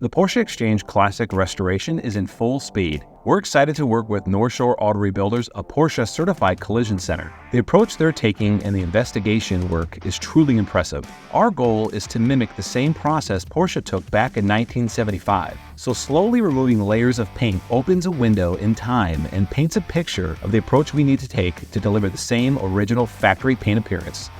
The Porsche Exchange Classic restoration is in full speed. We're excited to work with North Shore Auto Rebuilders, a Porsche certified collision center. The approach they're taking and the investigation work is truly impressive. Our goal is to mimic the same process Porsche took back in 1975. So slowly removing layers of paint opens a window in time and paints a picture of the approach we need to take to deliver the same original factory paint appearance.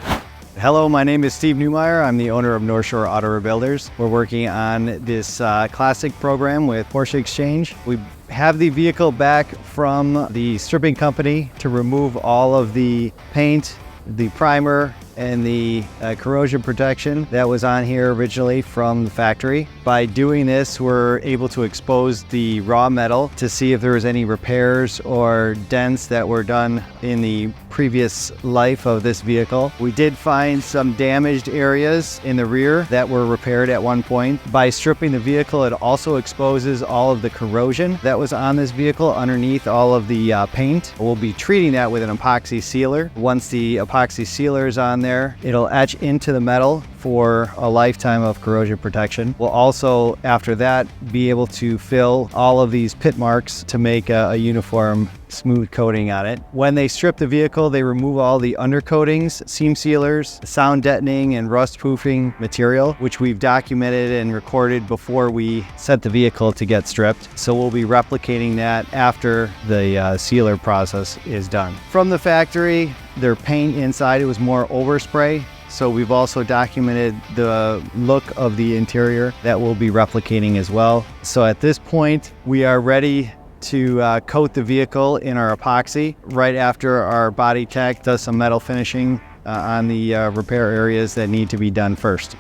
Hello, my name is Steve Newmeyer. I'm the owner of North Shore Auto Rebuilders. We're working on this classic program with Porsche Exchange. We have the vehicle back from the stripping company to remove all of the paint, the primer, and the corrosion protection that was on here originally from the factory. By doing this, we're able to expose the raw metal to see if there was any repairs or dents that were done in the previous life of this vehicle. We did find some damaged areas in the rear that were repaired at one point. By stripping the vehicle, it also exposes all of the corrosion that was on this vehicle underneath all of the paint. We'll be treating that with an epoxy sealer. Once the epoxy sealer is on there, it'll etch into the metal for a lifetime of corrosion protection. We'll also, after that, be able to fill all of these pit marks to make a uniform smooth coating on it. When they strip the vehicle, they remove all the undercoatings, seam sealers, sound deadening, and rust proofing material, which we've documented and recorded before we sent the vehicle to get stripped. So we'll be replicating that after the sealer process is done. From the factory, their paint inside, it was more overspray. So we've also documented the look of the interior that we'll be replicating as well. So at this point, we are ready to coat the vehicle in our epoxy right after our body tech does some metal finishing on the repair areas that need to be done first.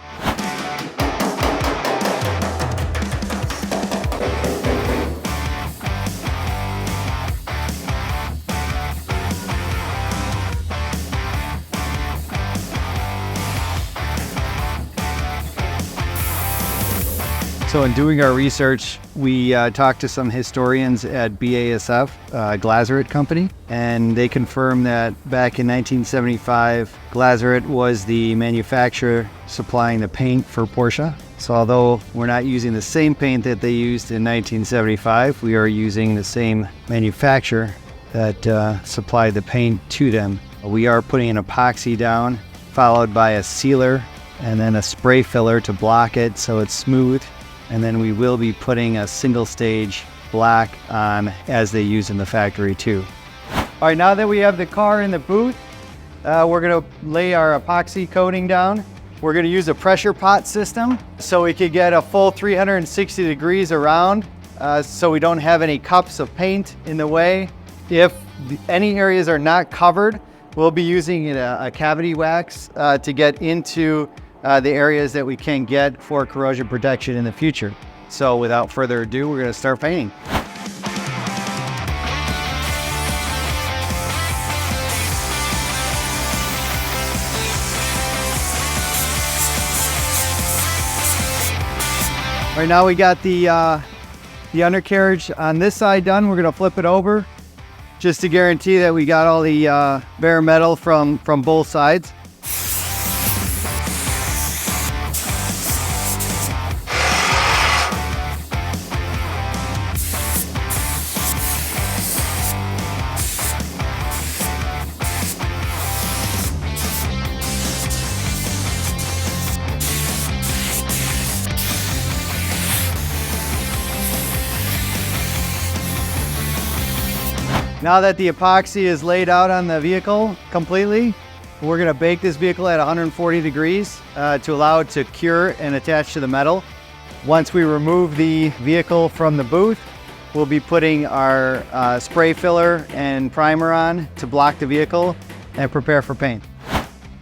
So in doing our research, we talked to some historians at BASF, Glazeret Company, and they confirmed that back in 1975, Glazeret was the manufacturer supplying the paint for Porsche. So although we're not using the same paint that they used in 1975, we are using the same manufacturer that supplied the paint to them. We are putting an epoxy down, followed by a sealer, and then a spray filler to block it so it's smooth. And then we will be putting a single stage black on as they use in the factory too. All right, now that we have the car in the booth, we're gonna lay our epoxy coating down. We're gonna use a pressure pot system so we could get a full 360 degrees around so we don't have any cups of paint in the way. If any areas are not covered, we'll be using a cavity wax to get into the areas that we can get for corrosion protection in the future. So without further ado, we're going to start painting. All right, now we got the undercarriage on this side done. We're going to flip it over just to guarantee that we got all the bare metal from both sides. Now that the epoxy is laid out on the vehicle completely, we're going to bake this vehicle at 140 degrees to allow it to cure and attach to the metal. Once we remove the vehicle from the booth, we'll be putting our spray filler and primer on to block the vehicle and prepare for paint.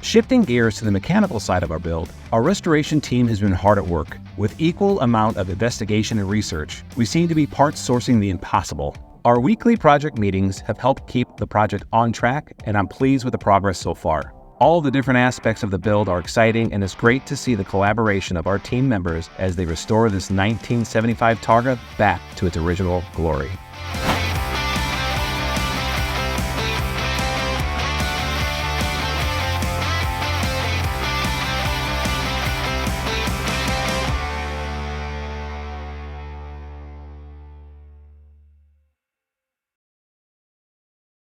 Shifting gears to the mechanical side of our build, our restoration team has been hard at work. With equal amount of investigation and research, we seem to be parts sourcing the impossible. Our weekly project meetings have helped keep the project on track, and I'm pleased with the progress so far. All the different aspects of the build are exciting, and it's great to see the collaboration of our team members as they restore this 1975 Targa back to its original glory.